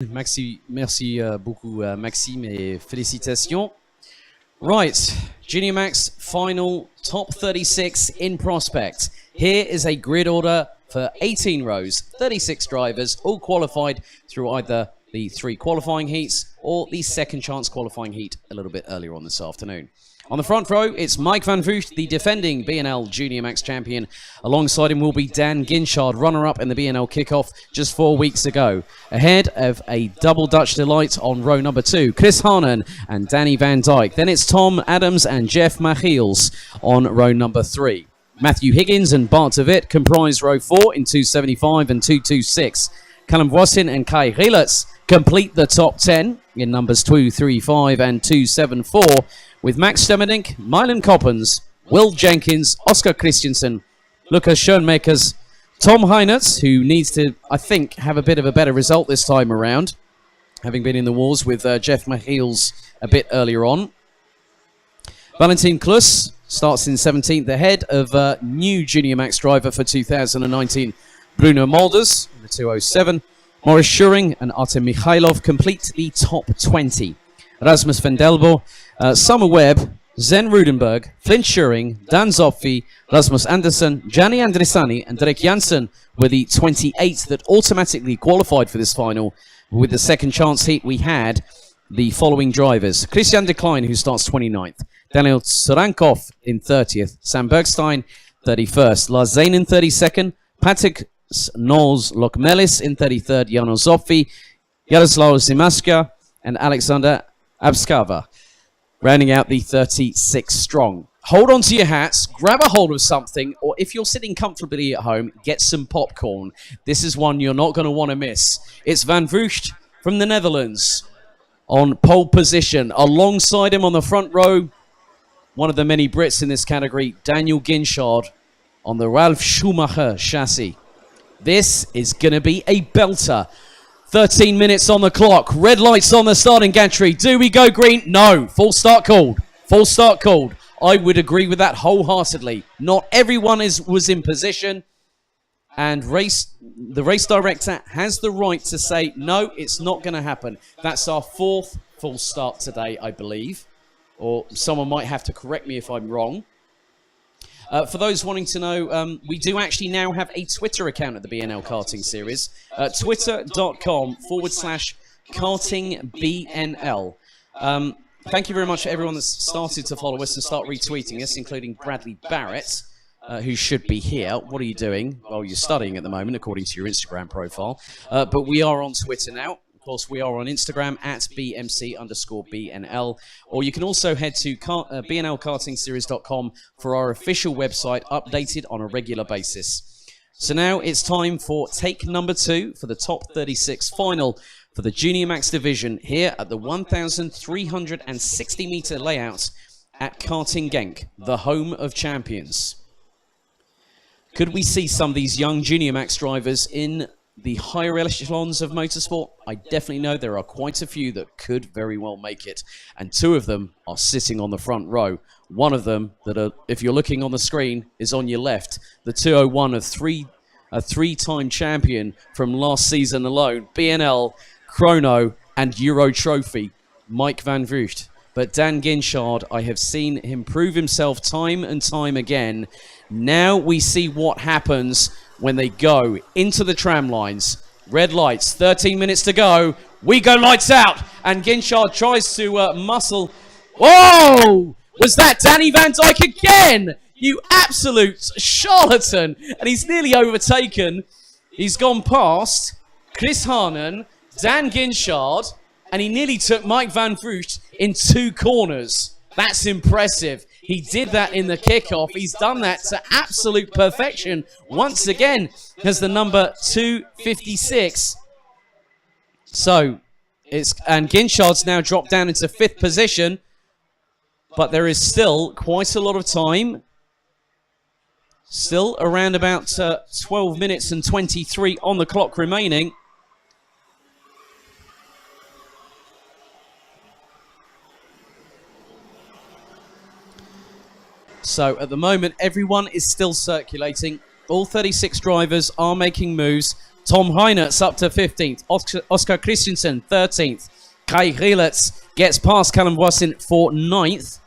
Merci beaucoup, Maxime, et félicitations. Right, Junior Max final top 36 in prospect. Here is a grid order for 18 rows, 36 drivers, all qualified through either the 3 qualifying heats or the second chance qualifying heat a little bit earlier on this afternoon. On the front row, it's Mike van Vught, the defending BNL Junior Max champion. Alongside him will be Dan Ginchard, runner-up in the BNL kickoff just 4 weeks ago. Ahead of a double Dutch delight on row number 2, Chris Harnan and Danny Van Dijk. Then it's Tom Adams and Jeff Machiels on row number 3. Matthew Higgins and Bart de Wit comprise row 4 in 275 and 226. Callum Voisin and Kai Rielets complete the top 10 in numbers 235 and 274, with Max Stemmerink, Mylan Coppens, Will Jenkins, Oscar Christensen, Lucas Schoenmakers, Tom Heinertz, who needs to, I think, have a bit of a better result this time around, having been in the wars with Jeff Machiels a bit earlier on. Valentin Klus starts in 17th ahead of new Junior Max driver for 2019, Bruno Molders, in the 207. Maurice Schuring and Artem Mikhailov complete the top 20. Rasmus van Delbo, Summer Webb, Zen Rudenberg, Flint Schuring, Dan Zopfi, Rasmus Andersen, Gianni Andresani and Derek Janssen were the 28 that automatically qualified for this final. With the second chance heat, we had the following drivers: Christian de Klein, who starts 29th, Daniel Tsurankov in 30th, Sam Bergstein 31st, Lars Zane in 32nd, Patrick Knowles Lokmelis in 33rd, Jano Zopfi, Yaroslav Zimaska and Alexander Abskava, rounding out the 36 strong. Hold on to your hats, grab a hold of something, or if you're sitting comfortably at home, get some popcorn. This is one you're not going to want to miss. It's Van Vught from the Netherlands on pole position. Alongside him on the front row, one of the many Brits in this category, Daniel Ginchard on the Ralf Schumacher chassis. This is going to be a belter. 13 minutes on the clock. Red lights on the starting gantry. Do we go green? No. Full start called. Full start called. I would agree with that wholeheartedly. Not everyone was in position. And the race director has the right to say, no, it's not going to happen. That's our 4th full start today, I believe. Or someone might have to correct me if I'm wrong. For those wanting to know, we do actually now have a Twitter account at the BNL Karting Series. Twitter.com/kartingbnl. Thank you very much for everyone that's started to follow us and start retweeting us, including Bradley Barrett, who should be here. What are you doing? Well, you're studying at the moment, according to your Instagram profile. But we are on Twitter now. Of course, we are on Instagram at BMC_BNL, or you can also head to BNLKartingSeries.com for our official website, updated on a regular basis. So now it's time for take number 2 for the top 36 final for the Junior Max division here at the 1,360 meter layout at Karting Genk, the home of champions. Could we see some of these young Junior Max drivers in the higher echelons of motorsport? I definitely know there are quite a few that could very well make it, and 2 of them are sitting on the front row. One of them, if you're looking on the screen, is on your left, the 201 of a 3-time champion from last season alone, BNL, Chrono and Euro Trophy, Mike van Vught. But Dan Ginchard, I have seen him prove himself time and time again. Now we see what happens when they go into the tram lines. Red lights, 13 minutes to go. We go lights out. And Ginchard tries to muscle. Whoa! Was that Danny Van Dijk again? You absolute charlatan. And he's nearly overtaken. He's gone past Chris Harnan, Dan Ginchard, and he nearly took Mike van Vught in 2 corners. That's impressive. He did that in the kickoff. He's done that to absolute perfection. Once again, has the number 256. So, and Ginchard's now dropped down into 5th position. But there is still quite a lot of time. Still around about 12 minutes and 23 on the clock remaining. So at the moment, everyone is still circulating. All 36 drivers are making moves. Tom Heinertz up to 15th. Oscar Christensen, 13th. Kai Gielertz gets past Callum Wasson for 9th.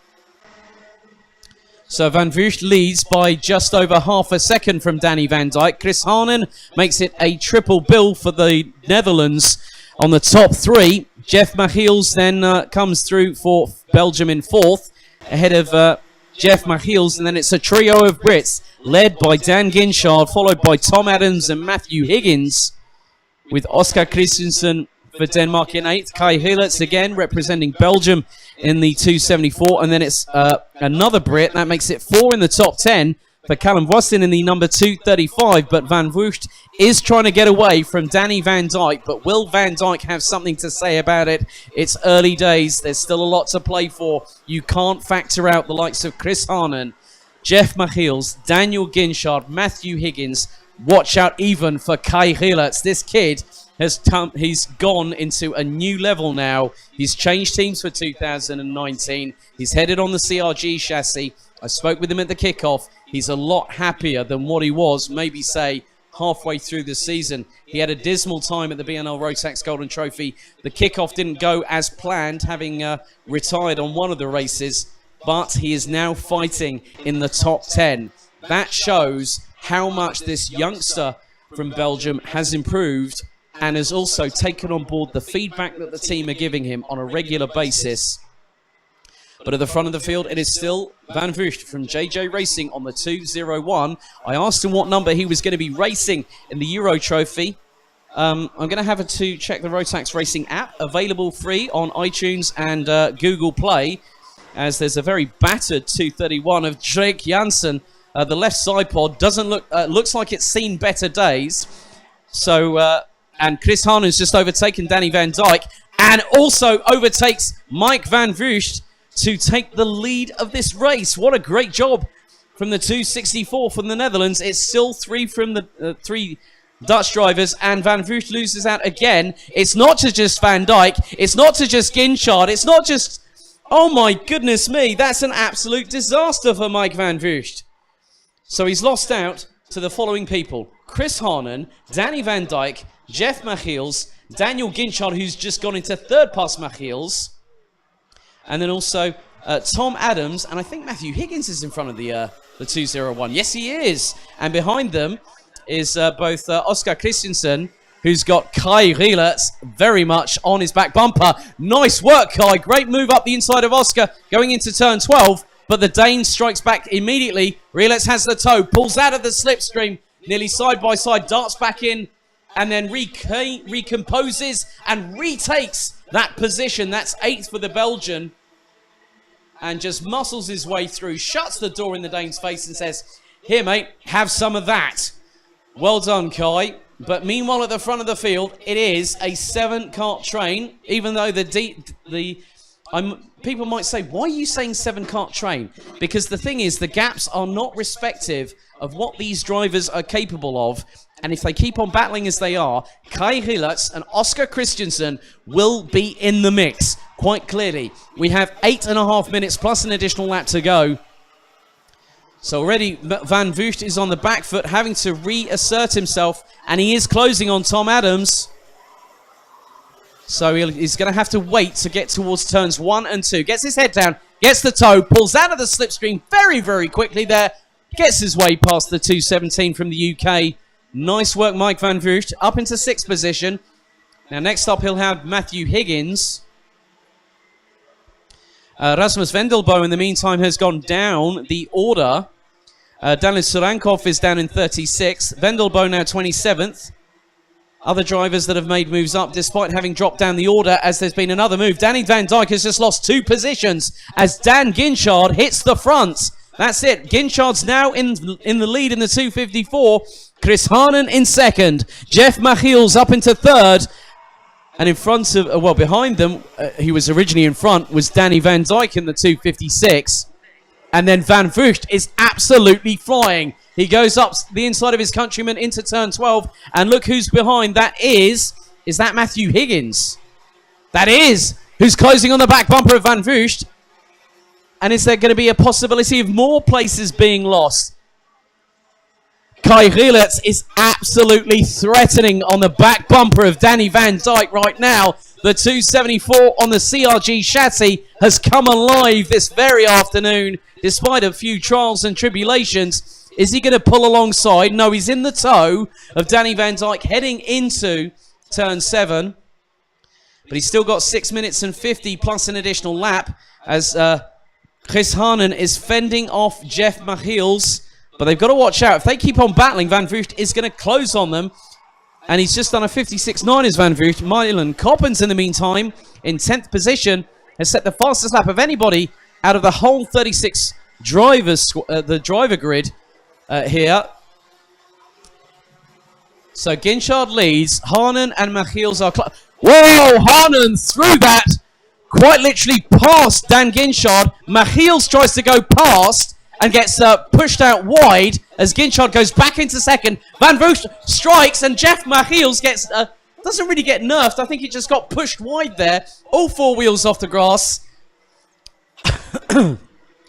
So Van Vugt leads by just over half a second from Danny Van Dijk. Chris Harnen makes it a triple bill for the Netherlands on the top 3. Jeff Machiels then comes through for Belgium in 4th, ahead of Jeff Machiels, and then it's a trio of Brits led by Dan Ginchard, followed by Tom Adams and Matthew Higgins, with Oscar Christensen for Denmark in 8th. Kai Gielertz again representing Belgium in the 274, and then it's another Brit. That makes it 4 in the top 10 for Callum Wasson in the number 235, but Van Vugt is trying to get away from Danny Van Dijk, but will Van Dijk have something to say about it? It's early days. There's still a lot to play for. You can't factor out the likes of Chris Harnen, Jeff Machiels, Daniel Ginchard, Matthew Higgins. Watch out even for Kai Gielertz. This kid he's gone into a new level now. He's changed teams for 2019. He's headed on the CRG chassis. I spoke with him at the kickoff. He's a lot happier than what he was, maybe say, halfway through the season. He had a dismal time at the BNL Rotax Golden Trophy. The kickoff didn't go as planned, having retired on one of the races, but he is now fighting in the top 10. That shows how much this youngster from Belgium has improved and has also taken on board the feedback that the team are giving him on a regular basis. But at the front of the field, it is still Van Vugt from JJ Racing on the 201. I asked him what number he was going to be racing in the Euro Trophy. I'm going to have to check the Rotax Racing app, available free on iTunes and Google Play, as there's a very battered 231 of Drake Jansen. The left side pod doesn't looks like it's seen better days. So, and Chris Harnen's just overtaken Danny Van Dijk and also overtakes Mike Van Vugt to take the lead of this race. What a great job from the 264 from the Netherlands. It's still 3 from the 3 Dutch drivers, and Van Vugt loses out again. It's not to just Van Dijk. It's not to just Ginchard. It's not just... Oh my goodness me, that's an absolute disaster for Mike Van Vugt. So he's lost out to the following people: Chris Harnen, Danny Van Dijk, Jeff Machiels, Daniel Ginchard, who's just gone into 3rd past Machiels, and then also Tom Adams, and I think Matthew Higgins is in front of the 201. Yes, he is. And behind them is both Oscar Christensen, who's got Kai Gielertz very much on his back bumper. Nice work, Kai. Great move up the inside of Oscar going into turn 12, but the Dane strikes back immediately. Gielertz has the toe, pulls out of the slipstream, nearly side by side, darts back in, and then recomposes and retakes that position. That's 8th for the Belgian, and just muscles his way through, shuts the door in the Dane's face and says, "Here, mate, have some of that." Well done, Kai. But meanwhile, at the front of the field, it is a 7-cart train, even though people might say, why are you saying 7-cart train? Because the thing is, the gaps are not respective of what these drivers are capable of. And if they keep on battling as they are, Kai Gielertz and Oscar Christensen will be in the mix, quite clearly. We have 8.5 minutes plus an additional lap to go. So already Van Vugt is on the back foot, having to reassert himself, and he is closing on Tom Adams. So he's going to have to wait to get towards turns 1 and 2. Gets his head down, gets the toe, pulls out of the slipstream very, very quickly there. Gets his way past the 217 from the UK. Nice work, Mike Van Vugt, up into 6th position. Now, next up, he'll have Matthew Higgins. Rasmus Vendelbo, in the meantime, has gone down the order. Daniel Surankov is down in 36th. Vendelbo now 27th. Other drivers that have made moves up, despite having dropped down the order, as there's been another move. Danny Van Dijk has just lost 2 positions as Dan Ginchard hits the front. That's it. Ginchard's now in the lead in the 254. Chris Harnen in 2nd. Jeff Machiels up into 3rd. And in front of, well, behind them, he was originally in front, was Danny Van Dijk in the 256. And then Van Vugt is absolutely flying. He goes up the inside of his countryman into turn 12. And look who's behind. That is that Matthew Higgins? That is. Who's closing on the back bumper of Van Vugt. And is there going to be a possibility of more places being lost? Kai Gielert is absolutely threatening on the back bumper of Danny Van Dyke right now. The 274 on the CRG chassis has come alive this very afternoon, despite a few trials and tribulations. Is he going to pull alongside? No, he's in the tow of Danny Van Dyke heading into turn 7. But he's still got 6 minutes and 50 plus an additional lap as Chris Harnen is fending off Jeff Machiels. But they've got to watch out. If they keep on battling, Van Vlucht is going to close on them. And he's just done a 56.9 as Van Vlucht. Milan Coppens, in the meantime, in 10th position, has set the fastest lap of anybody out of the whole 36 drivers, the driver grid here. So Ginchard leads. Harnen and Machiels are... Whoa! Harnen threw that quite literally past Dan Ginchard. Machiels tries to go past and gets pushed out wide as Ginchard goes back into second. Van Vlucht strikes and Jeff Machiels gets doesn't really get nerfed. I think he just got pushed wide there. All 4 wheels off the grass.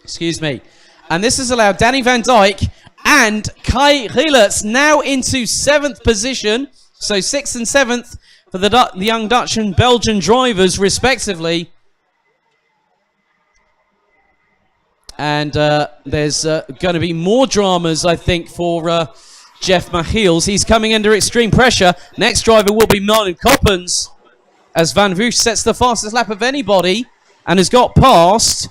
Excuse me. And this has allowed Danny Van Dyke and Kai Gielert now into 7th position. So 6th and 7th for the young Dutch and Belgian drivers respectively. And there's going to be more dramas, I think, for Jeff Machiels. He's coming under extreme pressure. Next driver will be Milan Coppens, as Van Vlucht sets the fastest lap of anybody and has got past...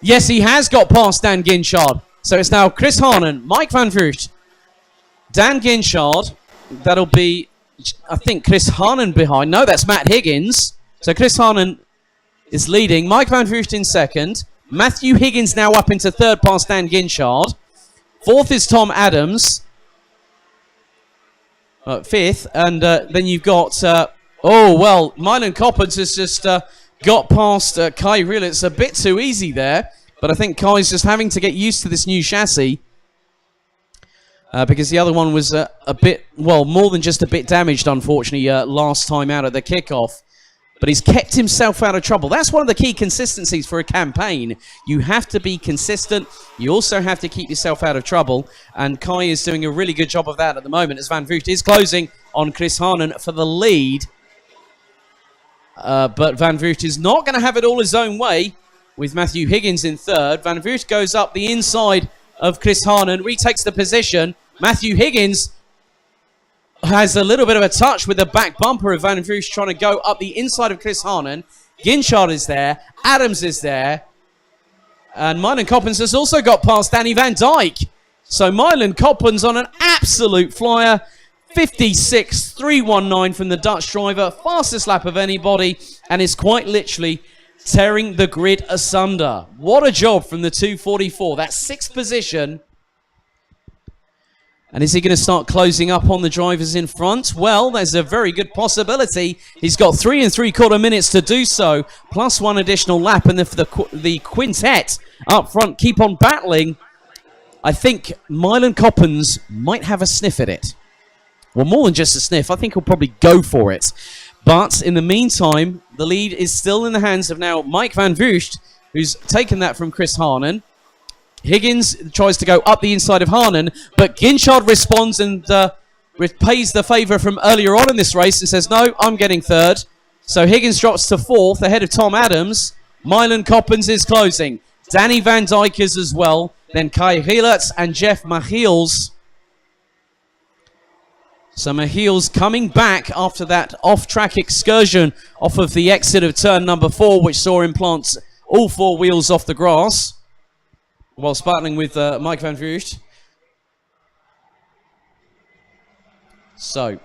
Yes, he has got past Dan Ginchard. So it's now Chris Harnen, Mike Van Vlucht, Dan Ginchard. That'll be, I think, Chris Harnen behind. No, that's Matt Higgins. So Chris Harnen is leading. Mike Van Vlucht in second. Matthew Higgins now up into 3rd past Dan Ginchard. 4th is Tom Adams. 5th. And then you've got... Milan Coppens has just got past Kai Gielert. It's a bit too easy there. But I think Kai's just having to get used to this new chassis. Because the other one was a bit... Well, more than just a bit damaged, unfortunately, last time out at the kickoff. But he's kept himself out of trouble. That's one of the key consistencies for a campaign. You have to be consistent. You also have to keep yourself out of trouble. And Kai is doing a really good job of that at the moment as Van Vlucht is closing on Chris Harnen for the lead. But Van Vlucht is not going to have it all his own way with Matthew Higgins in 3rd. Van Vlucht goes up the inside of Chris Harnen, retakes the position. Matthew Higgins has a little bit of a touch with the back bumper of Van Vlucht trying to go up the inside of Chris Harnen. Ginchard is there. Adams is there. And Milan Coppens has also got past Danny Van Dyke. So Milan Coppens on an absolute flyer. 56.319 from the Dutch driver. Fastest lap of anybody. And is quite literally tearing the grid asunder. What a job from the 244. That's 6th position. And is he going to start closing up on the drivers in front? Well, there's a very good possibility. He's got 3 3/4 minutes to do so, plus 1 additional lap. And if the quintet up front keep on battling, I think Milan Coppens might have a sniff at it. Well, more than just a sniff. I think he'll probably go for it. But in the meantime, the lead is still in the hands of now Mike Van Vlucht, who's taken that from Chris Harnen. Higgins tries to go up the inside of Harnen, but Ginchard responds and repays the favour from earlier on in this race and says, no, I'm getting 3rd. So Higgins drops to 4th ahead of Tom Adams. Milan Coppens is closing. Danny Van Dyke is as well. Then Kai Gielert and Jeff Machiels. So Machiels coming back after that off-track excursion off of the exit of turn number 4, which saw him plant all 4 wheels off the grass while battling with Mike Van Vlucht. So,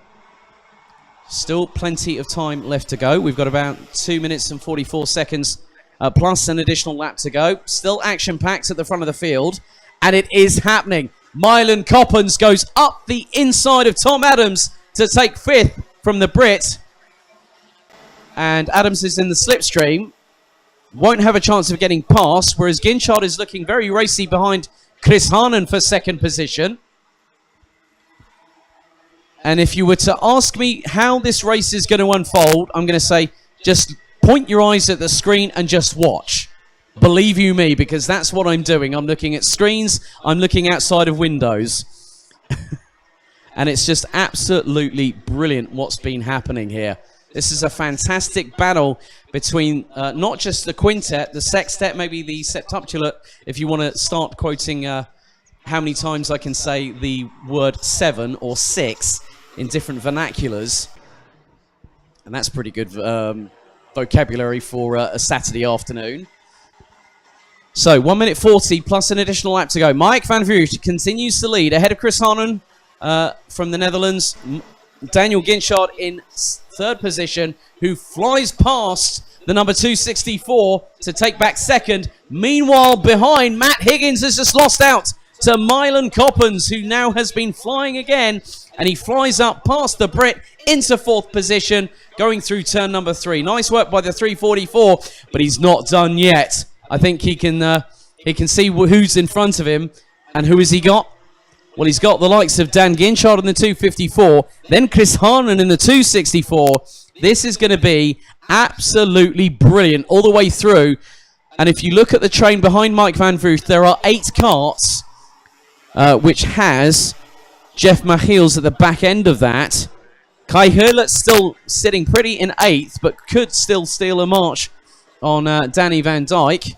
still plenty of time left to go. We've got about 2 minutes and 44 seconds plus an additional lap to go. Still action-packed at the front of the field. And it is happening. Milan Coppens goes up the inside of Tom Adams to take 5th from the Brit. And Adams is in the slipstream. Won't have a chance of getting past, whereas Ginchard is looking very racy behind Chris Harnen for 2nd position. And if you were to ask me how this race is going to unfold, I'm going to say just point your eyes at the screen and just watch. Believe you me, because that's what I'm doing. I'm looking at screens. I'm looking outside of windows. And it's just absolutely brilliant what's been happening here. This is a fantastic battle between not just the quintet, the sextet, maybe the septuplet, if you want to start quoting how many times I can say the word 7 or 6 in different vernaculars. And that's pretty good vocabulary for a Saturday afternoon. So 1 minute 40 plus an additional lap to go. Mike van Vught continues to lead ahead of Chris Harnon from the Netherlands. Daniel Ginchard in third position, who flies past the number 264 to take back second. Meanwhile, behind, Matt Higgins has just lost out to Milan Coppens, who now has been flying again, and he flies up past the Brit into fourth position, going through turn number 3. Nice work by the 344, but he's not done yet. I think he can see who's in front of him, and who has he got? Well, he's got the likes of Dan Ginchard in the 254, then Chris Harnon in the 264. This is going to be absolutely brilliant all the way through. And if you look at the train behind Mike van Vught, there are 8 carts, which has Jeff Machiels at the back end of that. Kai Hurlett's still sitting pretty in 8th, but could still steal a march on Danny Van Dyke.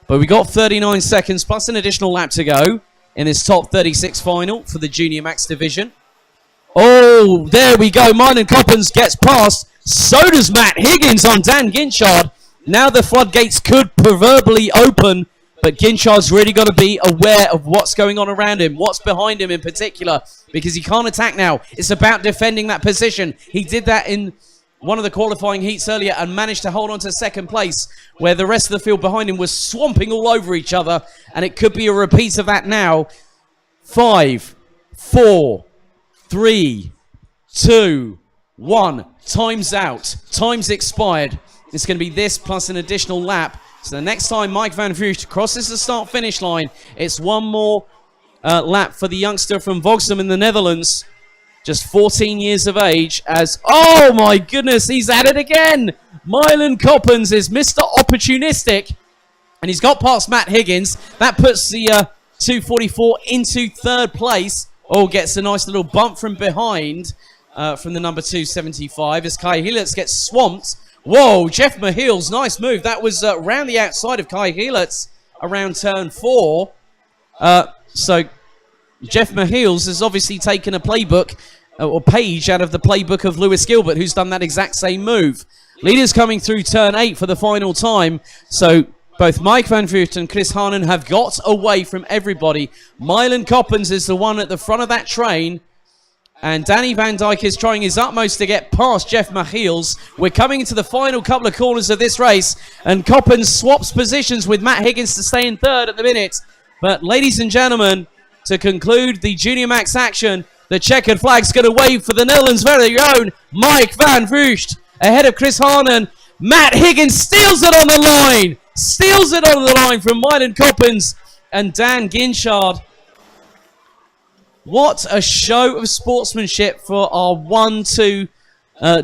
But we got 39 seconds plus an additional lap to go in this top 36 final for the Junior Max division. Oh, there we go. Milan Coppens gets past. So does Matt Higgins on Dan Ginchard. Now the floodgates could proverbially open, but Ginchard's really got to be aware of what's going on around him, what's behind him in particular, because he can't attack now. It's about defending that position. He did that in one of the qualifying heats earlier and managed to hold on to second place, where the rest of the field behind him was swamping all over each other, and it could be a repeat of that now. 5, 4, 3, 2, 1. Time's out. Time's expired. It's going to be this plus an additional lap. So the next time Mike van Vught crosses the start-finish line, it's one more lap for the youngster from Voxham in the Netherlands. Just 14 years of age as, oh my goodness, he's at it again. Milan Coppens is Mr. Opportunistic, and he's got past Matt Higgins. That puts the 244 into third place. Oh, gets a nice little bump from behind from the number 275 as Kai Hurlett gets swamped. Whoa, Jeff Machiels, nice move. That was round the outside of Kai Hurlett around turn 4. So Jeff Machiels has obviously taken a playbook or page out of the playbook of Lewis Gilbert, who's done that exact same move. Leaders coming through turn 8 for the final time. So both Mike van Vught and Chris Harnon have got away from everybody. Milan Coppens is the one at the front of that train. And Danny Van Dyke is trying his utmost to get past Jeff Machiels. We're coming into the final couple of corners of this race. And Coppens swaps positions with Matt Higgins to stay in third at the minute. But ladies and gentlemen, to conclude the Junior Max action, the checkered flag's going to wave for the Netherlands' very own Mike van Vught ahead of Chris Harnon. Matt Higgins steals it on the line. Steals it on the line from Milan Coppens and Dan Ginchard. What a show of sportsmanship for our 1-2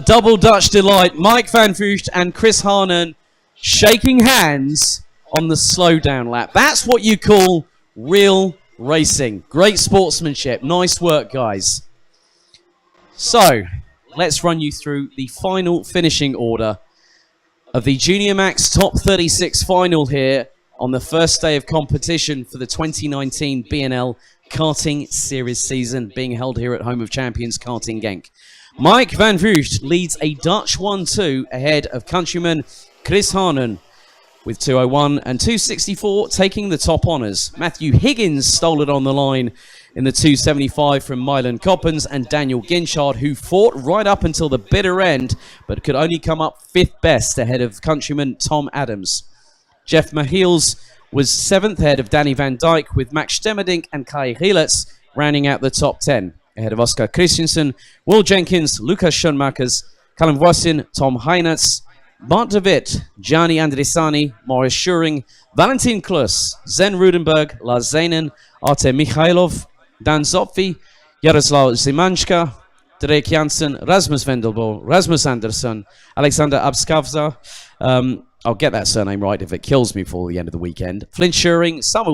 double Dutch delight. Mike van Vught and Chris Harnon shaking hands on the slowdown lap. That's what you call real racing. Great sportsmanship. Nice work, guys. So, let's run you through the final finishing order of the Junior Max Top 36 final here on the first day of competition for the 2019 BNL Karting Series season being held here at Home of Champions Karting Genk. Mike van Vught leads a Dutch 1-2 ahead of countryman Chris Harnon, with 201 and 264 taking the top honours. Matthew Higgins stole it on the line in the 275 from Milan Coppens, and Daniel Ginchard, who fought right up until the bitter end, but could only come up 5th best ahead of countryman Tom Adams. Jeff Machiels was 7th ahead of Danny Van Dyke, with Max Stemmerdink and Kai Hurlett rounding out the top 10, ahead of Oscar Christensen, Will Jenkins, Lucas Schoenmakers, Callum Wassin, Tom Heinatz, Bart de Wit, Gianni Andrisani, Maurice Schuring, Valentin Klus, Zen Rudenberg, Lars Zanen, Artem Mikhailov, Dan Zopfi, Jaroslav Zimanchka, Drake Janssen, Rasmus Vendelbo, Rasmus Andersson, Alexander Abskavza, I'll get that surname right if it kills me before the end of the weekend. Flinchuring, Summer